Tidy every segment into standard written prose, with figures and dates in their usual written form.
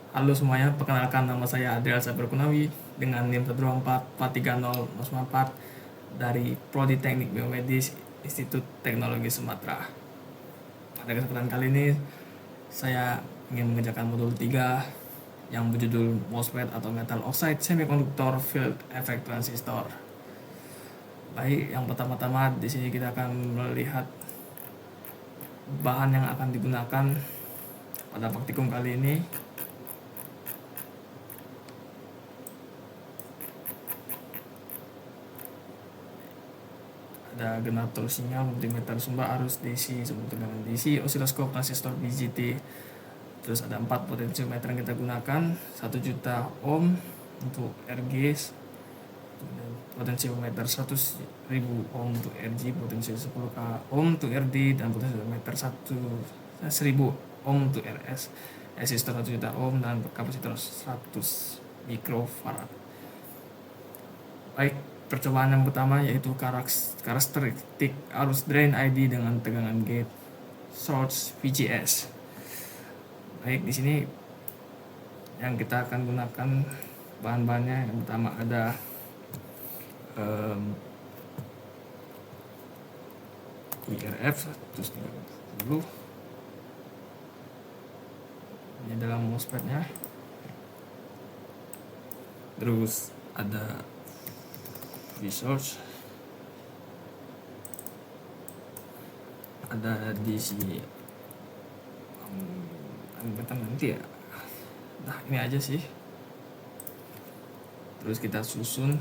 Halo semuanya, perkenalkan nama saya Adriel Saberkunawi dengan NIM 124430094 dari Prodi Teknik Biomedis Institut Teknologi Sumatera. Pada kesempatan kali ini saya ingin mengerjakan modul 3 yang berjudul MOSFET atau Metal Oxide Semiconductor Field Effect Transistor. Baik, yang pertama-tama di sini kita akan melihat bahan yang akan digunakan pada praktikum kali ini. Ada generator sinyal, multimeter sumber arus DC, sumber tegangan DC, osiloskop, transistor BJT. Terus ada 4 potensiometer yang kita gunakan, 1 juta ohm untuk RG, potensiometer 100.000 ohm untuk RG, potensiometer 10k ohm untuk RD, dan potensiometer 1000 ohm untuk RS, resistor 1 juta ohm, dan kapasitor 100 mikrofarad. Baik, percobaan yang pertama yaitu karakteristik arus drain ID dengan tegangan gate source VGS. Baik, di sini yang kita akan gunakan bahan-bahannya, yang pertama ada IRF 130. Ini adalah MOSFET-nya. Terus ada V-source, ada di sini nanti ya. Nah, ini aja sih. Terus kita susun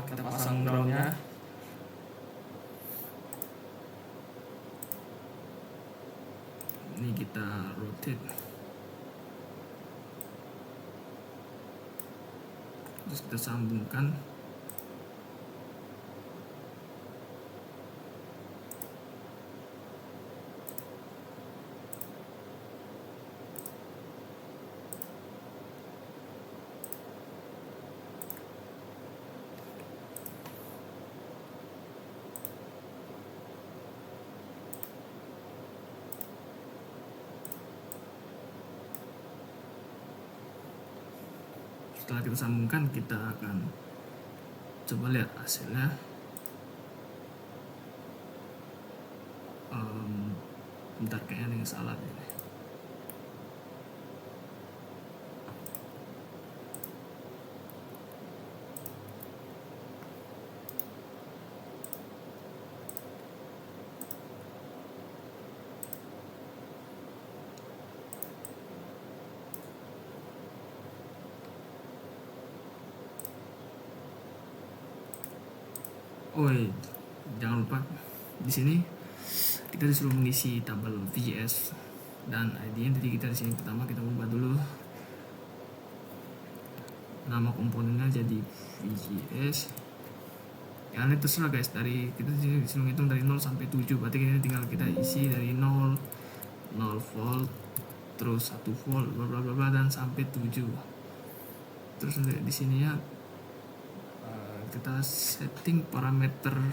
kita pasang groundnya. Ini kita rotate, terus kita sambungkan. Setelah kita sambungkan, kita akan coba lihat hasilnya. Bentar, kayaknya ada yang salah ini. Oh iya, jangan lupa di sini kita disuruh mengisi tabel VGS dan ID. Jadi kita di sini pertama kita ubah dulu nama komponennya jadi VGS. Ya, ini terserah guys, dari kita disuruh hitung dari 0 sampai 7. Berarti ini tinggal kita isi dari 0 volt, terus 1 volt, bla bla bla dan sampai 7. Terus di sini ya kita setting parameternya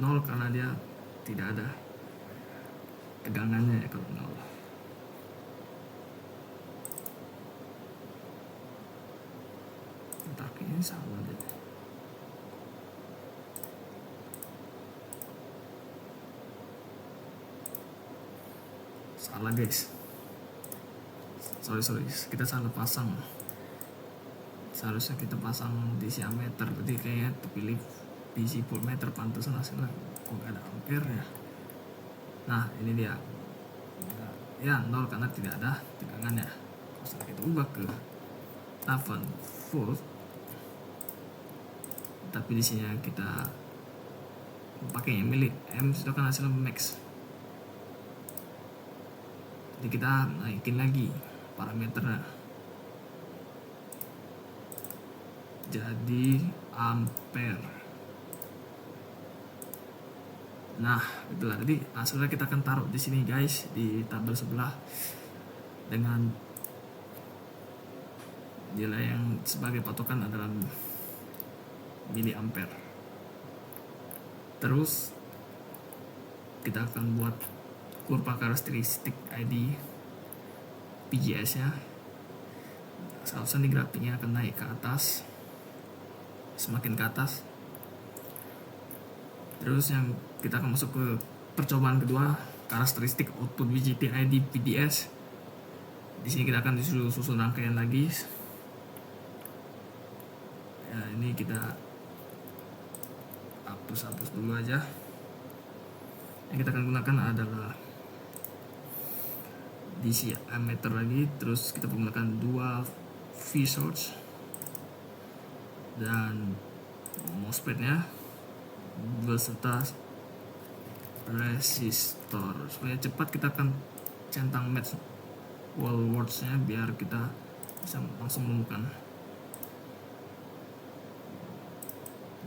0 karena dia tidak ada tegangannya ya kalau 0. Entah, ini salah deh. Salah guys, sorry, kita salah pasang. Seharusnya kita pasang DC ammeter, berarti kayaknya terpilih DC voltmeter, pantesan hasilnya kok gak ada ampere ya. Nah, ini dia ya 0 karena tidak ada tegangannya. Setelah kita ubah ke 8 volt, tapi di sini kita pakai yang milik M, itu kan hasil max. Jadi kita naikin lagi parameternya jadi ampere. Nah, itulah tadi hasilnya kita akan taruh di sini guys, di tabel sebelah dengan nilai yang sebagai patokan adalah miliampere. Terus kita akan buat kurva karakteristik ID PGS nya. Seharusnya nih grafiknya akan naik ke atas, semakin ke atas. Terus yang kita akan masuk ke percobaan kedua, karakteristik output VGT ID PDS. Di sini kita akan susun rangkaian lagi. Ya, ini kita hapus dulu aja. Yang kita akan gunakan adalah DC ammeter lagi. Terus kita menggunakan dua V source dan MOSFET nya beserta resistor. Supaya cepat kita akan centang match wall words nya biar kita bisa langsung menemukan.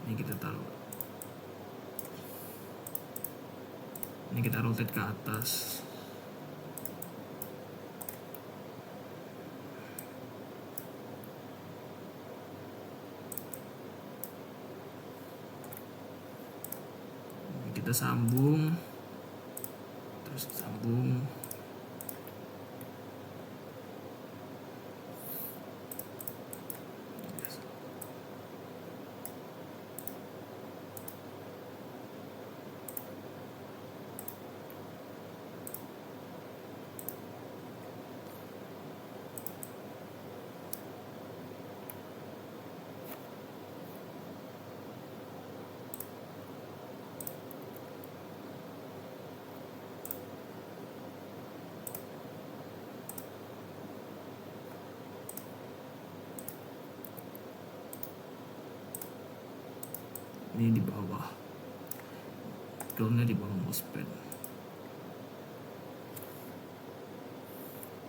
Ini kita taruh, ini kita rotate ke atas. Kita sambung, terus sambung. Ini di bawah, groundnya di bawah MOSFET.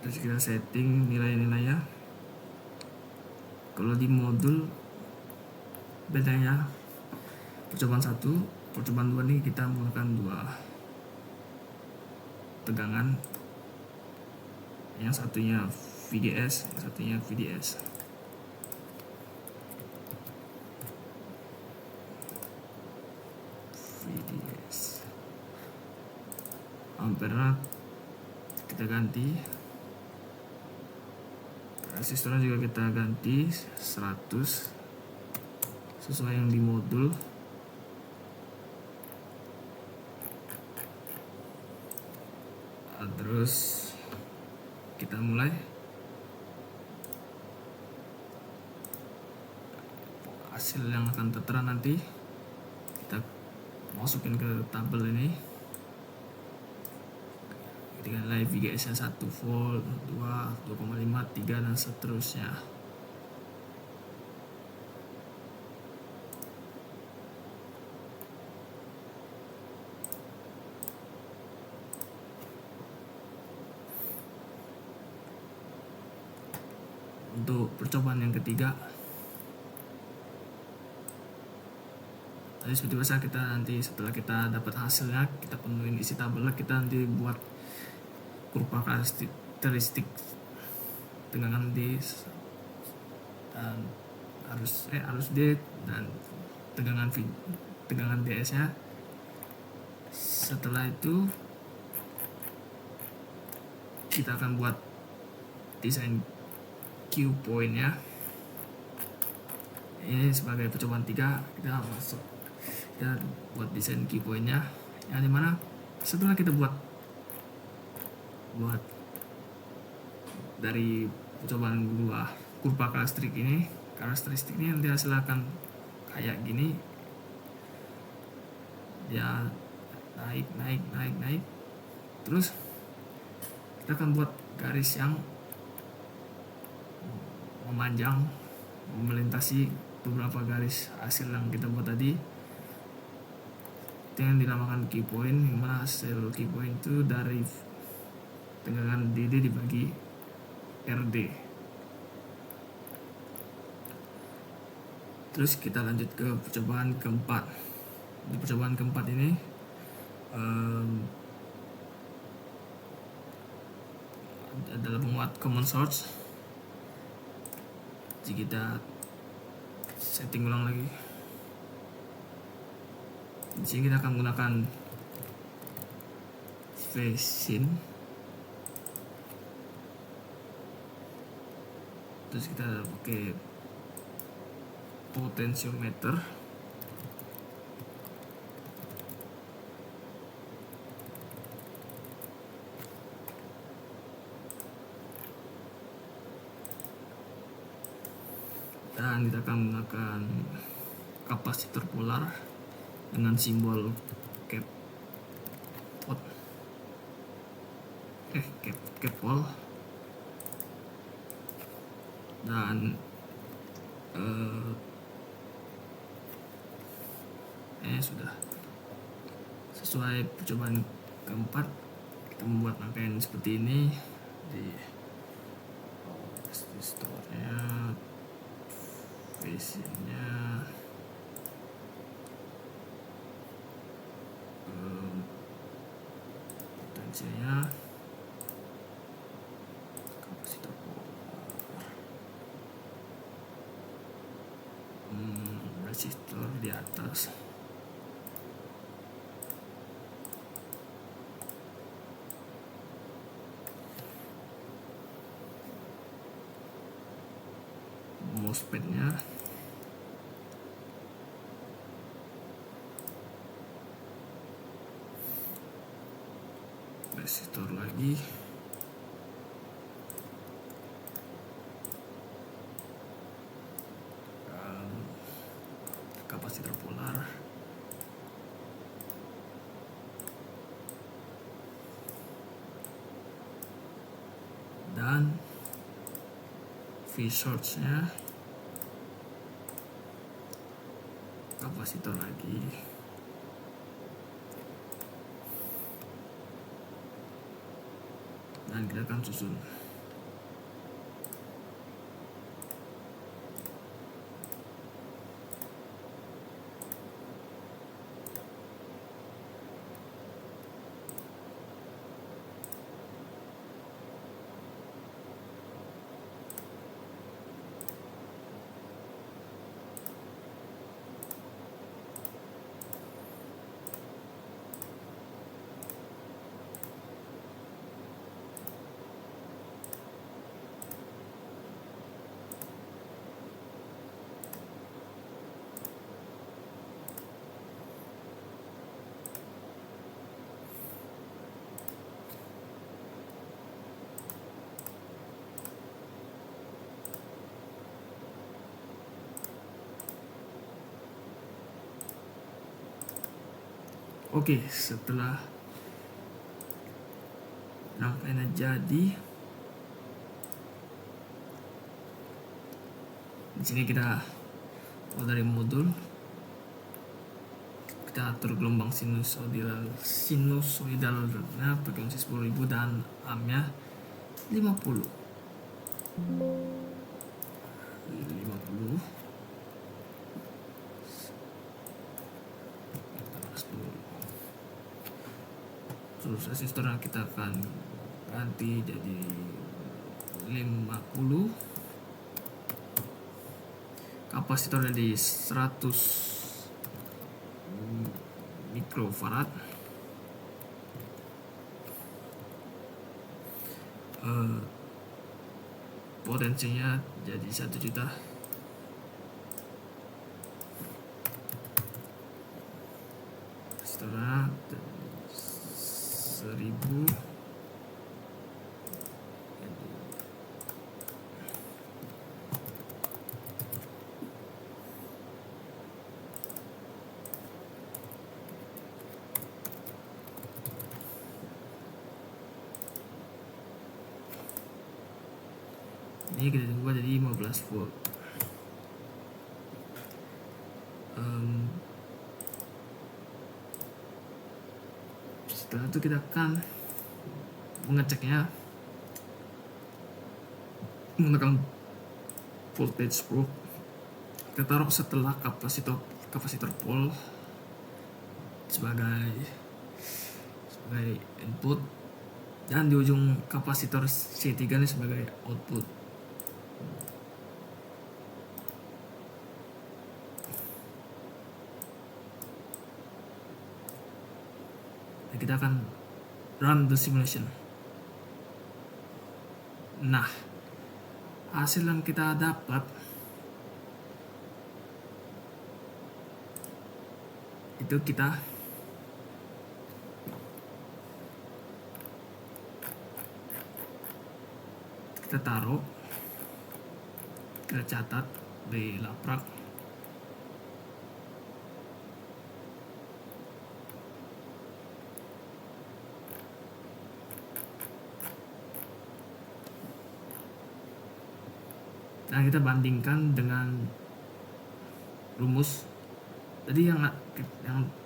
Terus kita setting nilai-nilainya. Kalau di modul bedanya percobaan 1, percobaan 2 nih kita menggunakan 2 tegangan. Yang satunya VGS, yang satunya VDS. Ampere kita ganti, resistornya juga kita ganti 100 sesuai yang di modul. Terus kita mulai. Hasil yang akan tertera nanti kita masukin ke tabel ini dengan nilai VGS nya 1 volt, 2, 2,5, 3 dan seterusnya. Untuk percobaan yang ketiga, tadi seperti biasa kita nanti setelah kita dapat hasilnya, kita penuhin isi tabel, kita nanti buat kurva karakteristik tegangan D dan arus D dan tegangan DS nya. Setelah itu kita akan buat desain Q point nya. Ini sebagai percobaan 3 kita buat desain Q point nya, yang dimana setelah kita buat dari percobaan 2 kurva karakteristik ini nanti hasilnya akan kayak gini ya, naik. Terus kita akan buat garis yang memanjang melintasi beberapa garis hasil yang kita buat tadi. Itu yang dinamakan key point, yang mana hasil key point itu dari tegangan DD dibagi RD. Terus kita lanjut ke percobaan keempat. Di percobaan keempat ini adalah menguat common source. Jadi kita setting ulang lagi. Di sini kita akan menggunakan phase-in. Terus kita pakai potentiometer. Dan kita akan menggunakan kapasitor polar dengan simbol capol dan sudah sesuai percobaan keempat. Kita membuat rangkaian seperti ini di resistornya, phase-nya, potensinya, kapasitor resistor di atas. MOSFET-nya, resistor lagi, kapasitor polar, dan V-source-nya, kapasitor lagi, dan kita akan susun. Oke, setelah rangkaiannya jadi, di sini kita dari modul kita atur gelombang sinusoidalnya frekuensi 10.000 dan AM-nya 50. Terus resistor yang kita akan ganti jadi 50, kapasitornya di 100 mikrofarad, potensinya jadi 1 juta. Setelah 1000 ini kita ubah jadi 15 volt. Setelah itu kita akan pengeceknya menggunakan voltage probe. Kita taruh setelah kapasitor pole sebagai input, dan di ujung kapasitor C3 ini sebagai output. Dan kita akan run the simulation. Nah, hasil yang kita dapat itu kita taruh, kita catat di laprak. Dan kita bandingkan dengan rumus tadi yang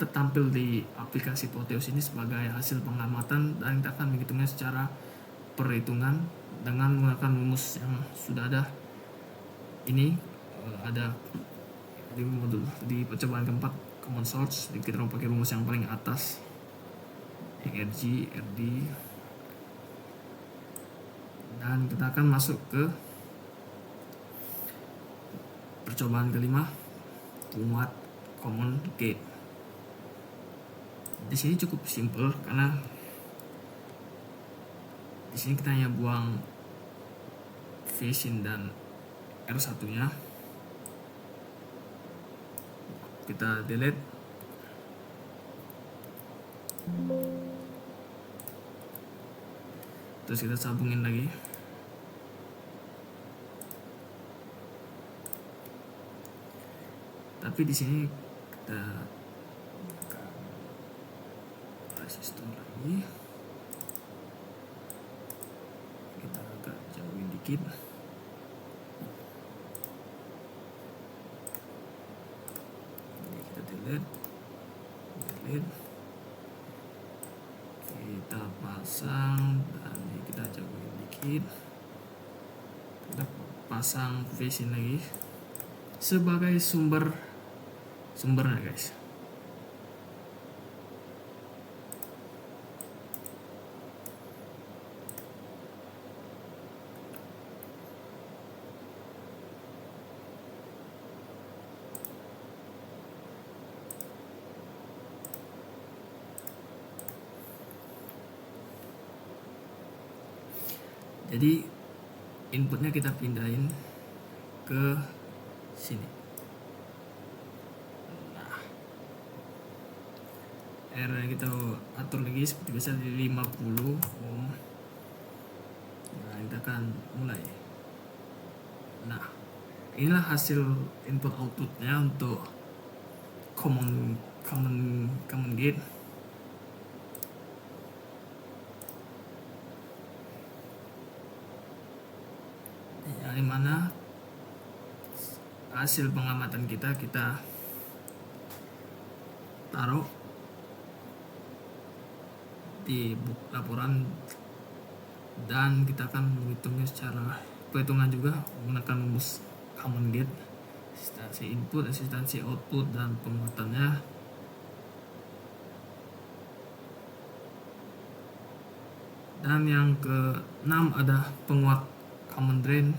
tertampil di aplikasi Proteus ini sebagai hasil pengamatan, dan kita akan menghitungnya secara perhitungan dengan menggunakan rumus yang sudah ada. Ini ada di modul di percobaan keempat common source. Kita mau pakai rumus yang paling atas, yang RG, RD, dan kita akan masuk ke percobaan kelima, penguat common gate. Di sini cukup simple karena di sini kita hanya buang Vsin dan R1 nya, kita delete, terus kita sambungin lagi. Tapi di sini kita buka resistor lagi, kita agak jauhin dikit. Ini kita delete, kita pasang, dan ini kita jauhin dikit. Kita pasang Vsin lagi sebagai sumbernya guys. Jadi inputnya kita pindahin ke sini. Nah, R kita atur lagi seperti biasa di 50 ohm. Nah, kita akan mulai. Nah, inilah hasil input outputnya untuk common gate. Yang dimana hasil pengamatan kita taruh di buku laporan, dan kita akan menghitungnya secara perhitungan juga menggunakan rumus common gate, asistensi input, asistensi output, dan penguatannya. Dan yang ke-6 ada penguat common drain.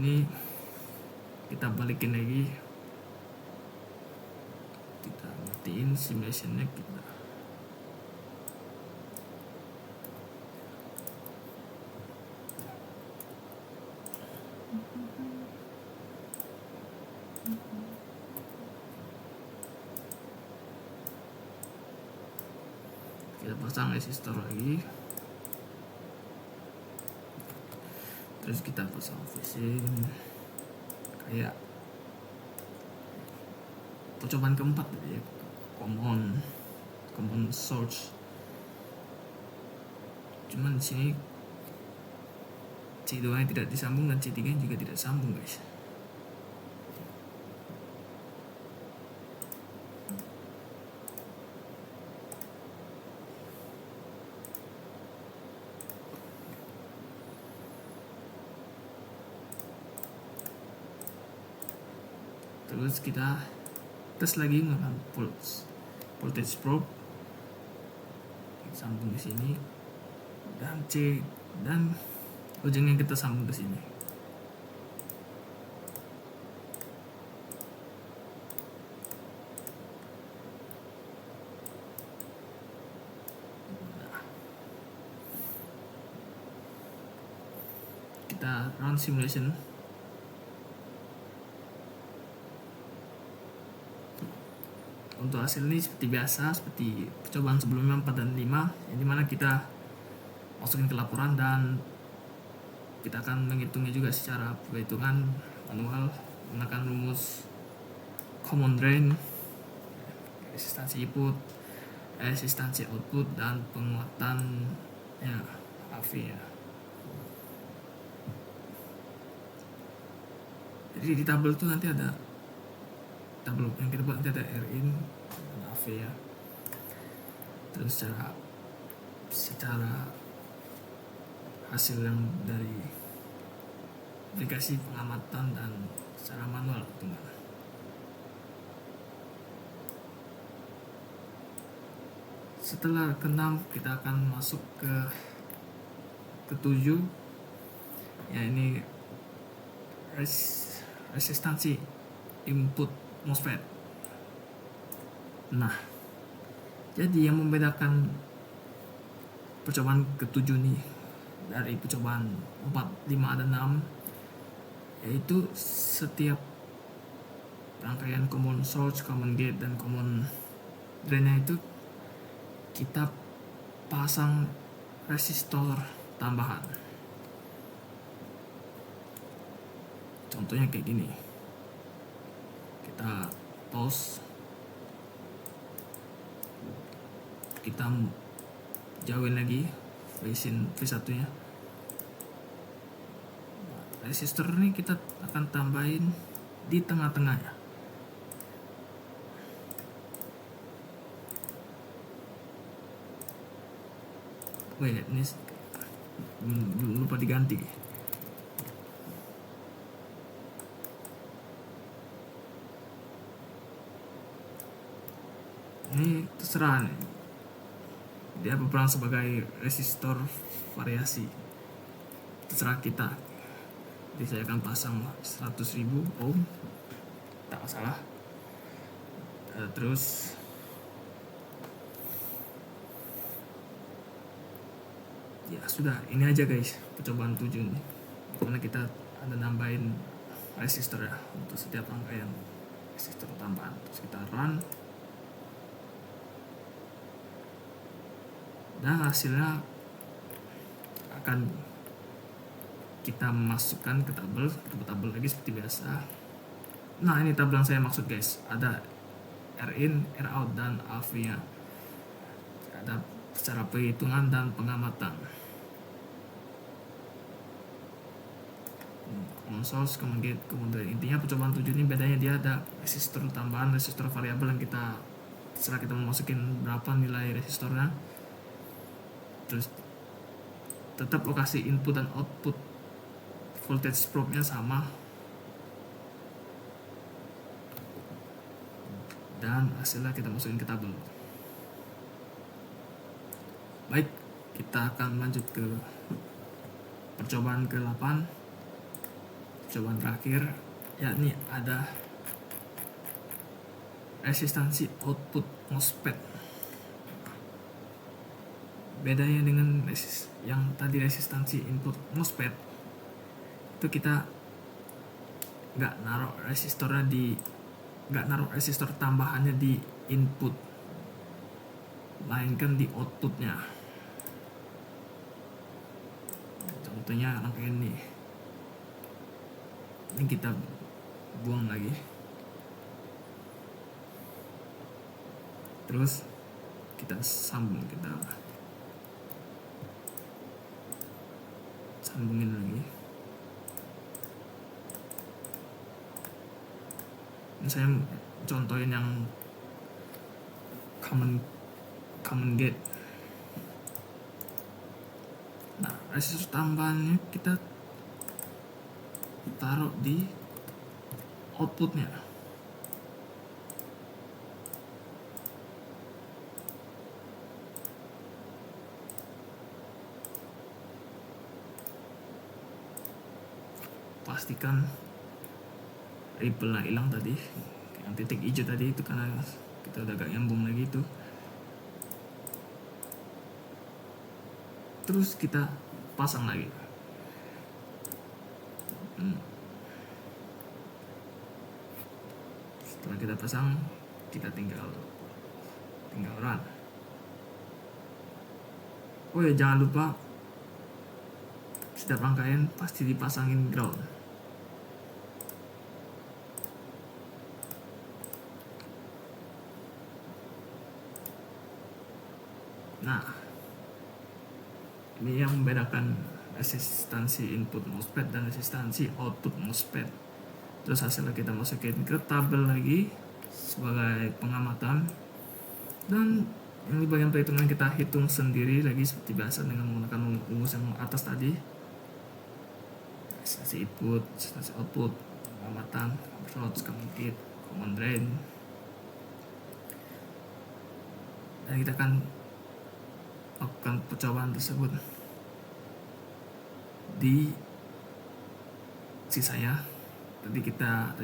Ini kita balikin lagi, kita matiin simulationnya, kita pasang resistor lagi, terus kita pasang Vsin kayak percobaan keempat ya, common source. Cuman di sini C2 nya tidak disambung dan C3 nya juga tidak sambung guys. Terus kita tes lagi menggunakan voltage probe, sambung di sini, dan C, dan ujungnya kita sambung ke sini. Kita run simulation. Untuk hasil ini seperti biasa, seperti percobaan sebelumnya 4 dan 5, yang dimana kita masukin ke laporan dan kita akan menghitungnya juga secara perhitungan manual menggunakan rumus common drain, resistansi input, resistansi output, dan penguatan ya AV ya. Jadi di tabel itu nanti ada tabel yang kita buat, nanti ada Rin dan AV ya. Terus secara hasil yang dari aplikasi pengamatan dan secara manual hitungan. Setelah ke-6 kita akan masuk ke ke-7, ya ini resistansi input MOSFET. Nah, jadi yang membedakan percobaan ke-7 nih dari percobaan 4, 5, dan 6 yaitu setiap rangkaian common source, common gate, dan common drainnya itu kita pasang resistor tambahan. Contohnya kayak gini, kita pause, kita jauhin lagi V1 nya. Resistor ini kita akan tambahin di tengah-tengahnya. Wait, ini lupa diganti. Ini terserah nih, dia berperan sebagai resistor variasi, terserah kita. Jadi saya akan pasang 100.000 ohm, tak masalah. Terus ya sudah, ini aja guys percobaan 7 nih, karena kita ada nambahin resistor ya untuk setiap rangkaian resistor tambahan. Terus kita run, dan hasilnya akan kita masukkan ke tabel lagi seperti biasa. Nah, ini tabel yang saya maksud guys, ada Rin, Rout, dan AV nya. Ada secara perhitungan dan pengamatan. Common source, common gate, kemudian intinya percobaan 7 ini bedanya dia ada resistor tambahan, resistor variabel yang kita terserah kita mau masukin berapa nilai resistornya. Terus tetap lokasi input dan output voltage probe nya sama, dan hasilnya kita masukin ke tabel. Baik, kita akan lanjut ke percobaan ke-8, percobaan terakhir, yakni ada resistansi output MOSFET. Bedanya dengan yang tadi resistansi input MOSFET, itu kita nggak naruh resistor tambahannya di input, melainkan di outputnya. Contohnya rangkaian ini kita buang lagi, terus kita sambungin lagi. Ini saya contohin yang common gate. Nah, resistor tambahannya kita taruh di outputnya. pastikan ripple hilang tadi, yang titik hijau tadi itu karena kita udah gak nyambung lagi itu. Terus kita pasang lagi. Setelah kita pasang, kita tinggal run. Oh ya, jangan lupa setiap rangkaian pasti dipasangin ground. Nah, ini yang membedakan resistansi input MOSFET dan resistansi output MOSFET. Terus hasilnya kita masukin ke tabel lagi sebagai pengamatan, dan yang di bagian perhitungan kita hitung sendiri lagi seperti biasa dengan menggunakan rumus yang atas tadi. Resistansi input, resistansi output, pengamatan, approach, common drain. Dan kita akan lakukan percobaan tersebut di sisanya. Tadi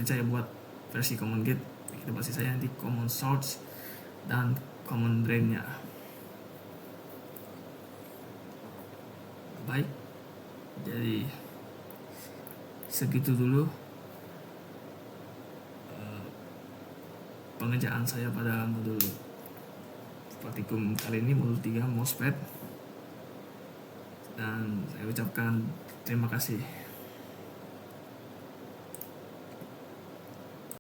saya buat versi common gate, kita buat sisanya di common source dan common drain-nya. Baik, jadi segitu dulu pengerjaan saya pada modul praktikum kali ini, modul 3 MOSFET, dan saya ucapkan terima kasih.